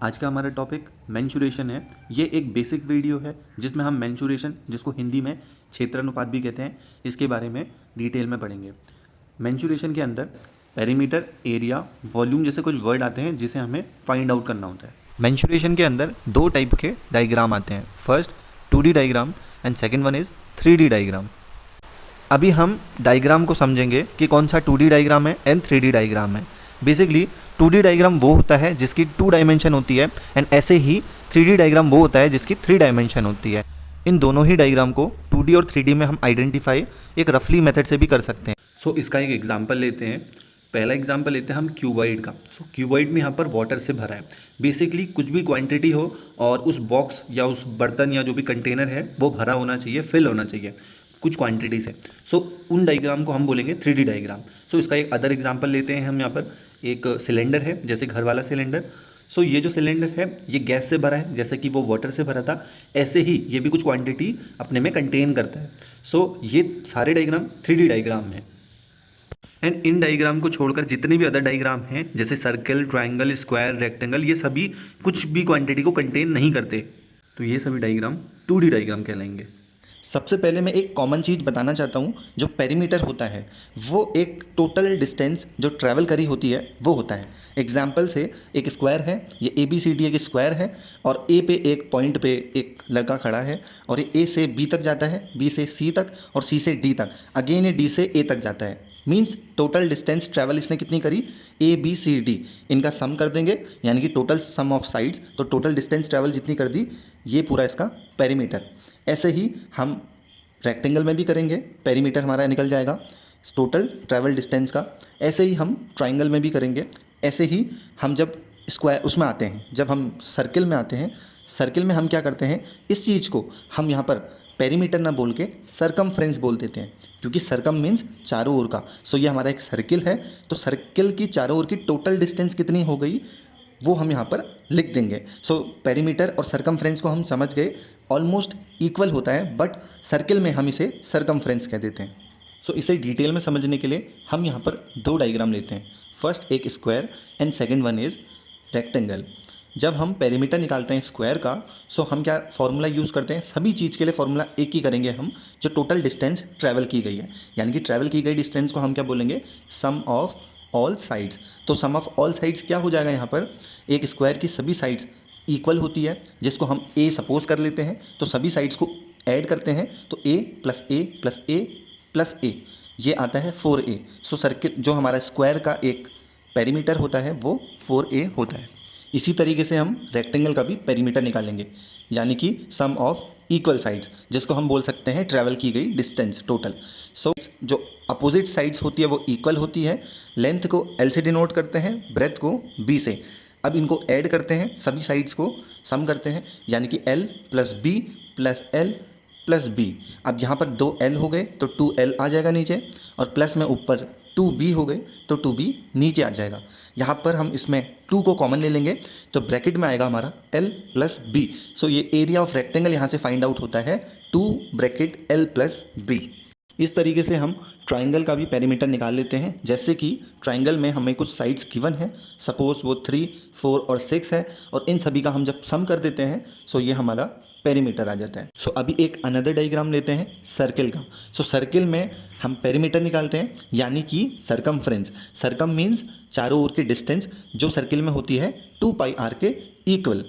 आज का हमारा टॉपिक मेंसुरेशन है। ये एक बेसिक वीडियो है जिसमें हम मेंसुरेशन, जिसको हिंदी में क्षेत्रानुपात भी कहते हैं, इसके बारे में डिटेल में पढ़ेंगे। मेंसुरेशन के अंदर पेरीमीटर, एरिया, वॉल्यूम जैसे कुछ वर्ड आते हैं जिसे हमें फाइंड आउट करना होता है। मेंसुरेशन के अंदर दो टाइप के डायग्राम आते हैं, first 2D diagram and second one is 3D diagram. अभी हम डायग्राम को समझेंगे कि कौन सा 2D डायग्राम है एंड 3D डायग्राम है। बेसिकली 2D डायग्राम वो होता है जिसकी 2 डायमेंशन होती है एंड ऐसे ही 3D डायग्राम वो होता है जिसकी 3 डायमेंशन होती है। इन दोनों ही डायग्राम को 2D और 3D में हम आइडेंटिफाई एक रफली मेथड से भी कर सकते हैं। सो इसका एक एग्जांपल लेते हैं। पहला एग्जांपल लेते हैं हम क्यूबॉइड का। सो क्यूबॉइड में यहाँ पर वाटर से भरा है। बेसिकली कुछ भी क्वांटिटी हो और उस बॉक्स या उस बर्तन या जो भी कंटेनर है वो भरा होना चाहिए, फिल होना चाहिए कुछ क्वांटिटी से। सो उन डायग्राम को हम बोलेंगे 3D डायग्राम। सो इसका एक अदर एग्जांपल लेते हैं हम। यहाँ पर एक सिलेंडर है, जैसे घर वाला सिलेंडर। सो ये जो सिलेंडर है ये गैस से भरा है, जैसे कि वो वाटर से भरा था, ऐसे ही ये भी कुछ क्वांटिटी अपने में कंटेन करता है। सो ये सारे डायग्राम 3D डायग्राम हैं। एंड इन डायग्राम को छोड़कर जितने भी अदर डायग्राम हैं, जैसे सर्कल, ट्रायंगल, स्क्वायर, रेक्टेंगल, ये सभी कुछ भी क्वांटिटी को कंटेन नहीं करते। तो ये सभी डायग्राम 2D डायग्राम कहलाएंगे। सबसे पहले मैं एक कॉमन चीज़ बताना चाहता हूँ। जो पेरीमीटर होता है वो एक टोटल डिस्टेंस जो ट्रैवल करी होती है वो होता है। एग्जाम्पल से एक स्क्वायर है, ये ABCD एक स्क्वायर है और ए पे एक पॉइंट पे एक लड़का खड़ा है और ये A से B तक जाता है, B से C तक और C से D तक, अगेन ये D से A तक जाता है। मीन्स टोटल डिस्टेंस ट्रैवल इसने कितनी करी, ABCD, इनका सम कर देंगे यानी कि टोटल सम ऑफ साइड्स, तो टोटल डिस्टेंस ट्रैवल जितनी कर दी, ये पूरा इसका पेरीमीटर। ऐसे ही हम रेक्टेंगल में भी करेंगे, पेरीमीटर हमारा निकल जाएगा टोटल ट्रैवल डिस्टेंस का। ऐसे ही हम ट्राइंगल में भी करेंगे। ऐसे ही हम जब स्क्वायर उसमें आते हैं, जब हम सर्किल में आते हैं, सर्किल में हम क्या करते हैं, इस चीज़ को हम यहाँ पर पेरीमीटर ना बोल के सरकमफ्रेंस बोल देते हैं, क्योंकि सरकम मीन्स चारों ओर का। सो ये हमारा एक सर्किल है, तो सर्किल की चारों ओर की टोटल डिस्टेंस कितनी हो गई वो हम यहाँ पर लिख देंगे। सो पेरीमीटर और सरकमफ्रेंस को हम समझ गए, ऑलमोस्ट इक्वल होता है, बट सर्किल में हम इसे सरकमफ्रेंस कह देते हैं। सो इसे डिटेल में समझने के लिए हम यहाँ पर दो डायग्राम लेते हैं। फर्स्ट एक square and second one is rectangle. जब हम पेरीमीटर निकालते हैं स्क्वायर का, सो हम क्या फॉर्मूला यूज़ करते हैं, सभी चीज़ के लिए फॉर्मूला एक ही करेंगे हम, जो टोटल डिस्टेंस ट्रैवल की गई है, यानी कि ट्रैवल की गई डिस्टेंस को हम क्या बोलेंगे, सम ऑफ ऑल साइड्स। तो सम ऑफ ऑल साइड्स क्या हो जाएगा, यहाँ पर एक स्क्वायर की सभी साइड्स इक्वल होती है, जिसको हम ए सपोज कर लेते हैं, तो सभी साइड्स को ऐड करते हैं तो a plus A plus A plus A, ये आता है 4a। सो सर्किल जो हमारा स्क्वायर का एक पेरीमीटर होता है वो 4a होता है। इसी तरीके से हम रेक्टेंगल का भी पेरीमीटर निकालेंगे, यानी कि सम ऑफ इक्वल साइड्स, जिसको हम बोल सकते हैं ट्रैवल की गई डिस्टेंस टोटल। सो जो अपोजिट साइड्स होती है वो इक्वल होती है। लेंथ को L से डिनोट करते हैं, ब्रेथ को B से। अब इनको ऐड करते हैं, सभी साइड्स को सम करते हैं, यानी कि L plus B plus L plus B। अब यहाँ पर दो L हो गए तो 2L आ जाएगा नीचे, और प्लस में ऊपर 2B हो गए तो 2B नीचे आ जाएगा। यहाँ पर हम इसमें 2 को कॉमन ले लेंगे तो ब्रैकेट में आएगा हमारा L प्लस B। सो ये एरिया ऑफ रेक्टेंगल यहाँ से फाइंड आउट होता है 2 ब्रैकेट L प्लस B। इस तरीके से हम ट्राइंगल का भी पेरीमीटर निकाल लेते हैं। जैसे कि ट्राइंगल में हमें कुछ साइड्स गिवन है, सपोज वो 3, 4 और 6 है, और इन सभी का हम जब सम कर देते हैं सो ये हमारा पेरीमीटर आ जाता है। सो अभी एक अनदर डायग्राम लेते हैं सर्किल का। सो सर्किल में हम पेरीमीटर निकालते हैं, यानी कि सरकमफ्रेंस। सरकम मीन्स चारों ओर की डिस्टेंस, जो सर्किल में होती है 2πr के इक्वल।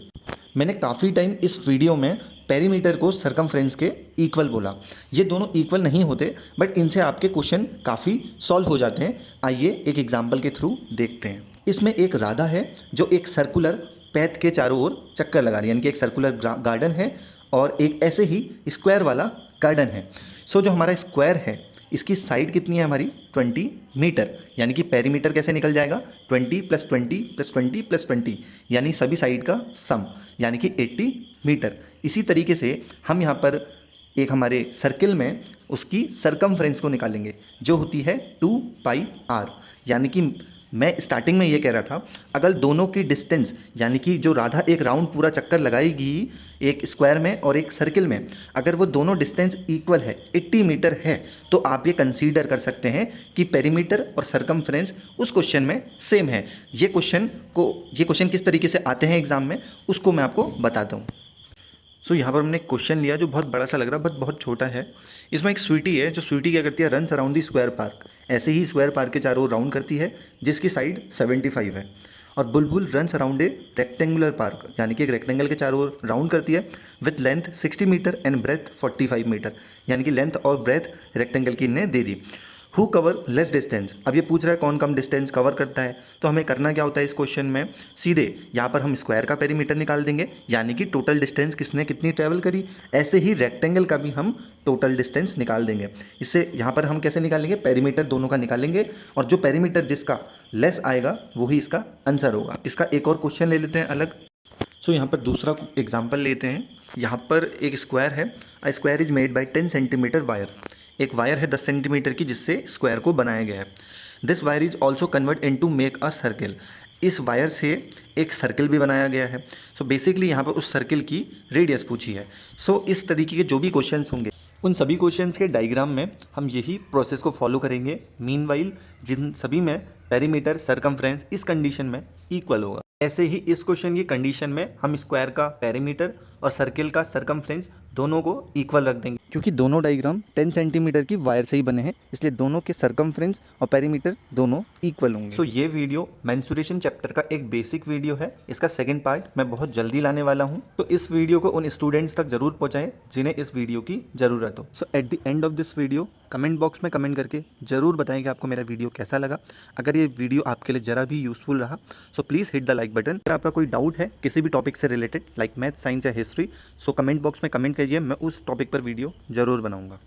मैंने काफ़ी टाइम इस वीडियो में पेरीमीटर को सरकमफ्रेंस के इक्वल बोला। ये दोनों इक्वल नहीं होते, बट इनसे आपके क्वेश्चन काफ़ी सॉल्व हो जाते हैं। आइए एक एग्जांपल के थ्रू देखते हैं। इसमें एक राधा है जो एक सर्कुलर पैथ के चारों ओर चक्कर लगा रही है, यानी कि एक सर्कुलर गार्डन है और एक ऐसे ही स्क्वायर वाला गार्डन है। सो जो हमारा स्क्वायर है इसकी साइड कितनी है हमारी 20 मीटर, यानी कि पेरीमीटर कैसे निकल जाएगा 20 प्लस 20 प्लस 20 प्लस 20, यानी सभी साइड का सम, यानी कि 80 मीटर। इसी तरीके से हम यहाँ पर एक हमारे सर्किल में उसकी सरकमफ्रेंस को निकालेंगे, जो होती है 2πr, यानी कि मैं स्टार्टिंग में ये कह रहा था, अगर दोनों की डिस्टेंस यानी कि जो राधा एक राउंड पूरा चक्कर लगाएगी एक स्क्वायर में और एक सर्किल में, अगर वो दोनों डिस्टेंस इक्वल है 80 मीटर है, तो आप ये कंसीडर कर सकते हैं कि पेरीमीटर और सरकमफ्रेंस उस क्वेश्चन में सेम है। ये क्वेश्चन किस तरीके से आते हैं एग्जाम में उसको मैं आपको बताता हूँ। सो यहाँ पर हमने क्वेश्चन लिया जो बहुत बड़ा सा लग रहा है बट बहुत छोटा है। इसमें एक स्वीटी है, जो स्वीटी क्या करती है, runs around the square park. ऐसे ही स्क्वायर पार्क के चारों राउंड करती है जिसकी साइड 75 है। और Bulbul runs around a rectangular park, यानी कि एक रेक्टेंगल के चारों राउंड करती है with length 60 metre and breadth 45 metre, यानी कि लेंथ और ब्रेथ रेक्टेंगल की इन्हें दे दी। हु कवर लेस डिस्टेंस, अब ये पूछ रहा है कौन कम डिस्टेंस कवर करता है। तो हमें करना क्या होता है इस क्वेश्चन में, सीधे यहाँ पर हम स्क्वायर का पेरीमीटर निकाल देंगे, यानी कि टोटल डिस्टेंस किसने कितनी ट्रैवल करी। ऐसे ही रेक्टेंगल का भी हम टोटल डिस्टेंस निकाल देंगे। इससे यहाँ पर हम कैसे निकालेंगे, पेरीमीटर दोनों का निकालेंगे और जो पेरीमीटर जिसका लेस आएगा वही इसका आंसर होगा। इसका एक और क्वेश्चन ले लेते हैं अलग। सो यहाँ पर दूसरा एग्जाम्पल लेते हैं। यहाँ पर एक स्क्वायर है, a square is made by 10 centimetre wire. एक वायर है 10 सेंटीमीटर की जिससे स्क्वायर को बनाया गया है। This wire is also convert in to make a circle. इस वायर से एक सर्किल भी बनाया गया है। सो बेसिकली यहाँ पर उस सर्किल की रेडियस पूछी है। सो इस तरीके के जो भी क्वेश्चंस होंगे उन सभी क्वेश्चंस के डायग्राम में हम यही प्रोसेस को फॉलो करेंगे। मीनवाइल जिन सभी में पेरीमीटर सरकमफ्रेंस इस कंडीशन में इक्वल होगा, ऐसे ही इस क्वेश्चन की कंडीशन में हम स्क्वायर का पेरीमीटर और सर्किल का सरकमफ्रेंस दोनों को इक्वल रख देंगे। क्योंकि दोनों डायग्राम 10 सेंटीमीटर की वायर से ही बने हैं, इसलिए दोनों के सरकमफ्रेंस और पेरीमीटर दोनों इक्वल होंगे। सो ये वीडियो मेंसुरेशन चैप्टर का एक बेसिक वीडियो है। इसका सेकंड पार्ट मैं बहुत जल्दी लाने वाला हूँ, तो इस वीडियो को उन स्टूडेंट्स तक जरूर पहुँचाएं जिन्हें इस वीडियो की ज़रूरत हो। So at the end of this video comment box में कमेंट करके ज़रूर बताएं कि आपको मेरा वीडियो कैसा लगा। अगर ये वीडियो आपके लिए ज़रा भी यूजफुल रहा so please hit the like button. अगर आपका कोई डाउट है किसी भी टॉपिक से रिलेटेड लाइक मैथ, साइंस या हिस्ट्री, सो कमेंट बॉक्स में कमेंट कीजिए, मैं उस टॉपिक पर वीडियो ज़रूर बनाऊंगा।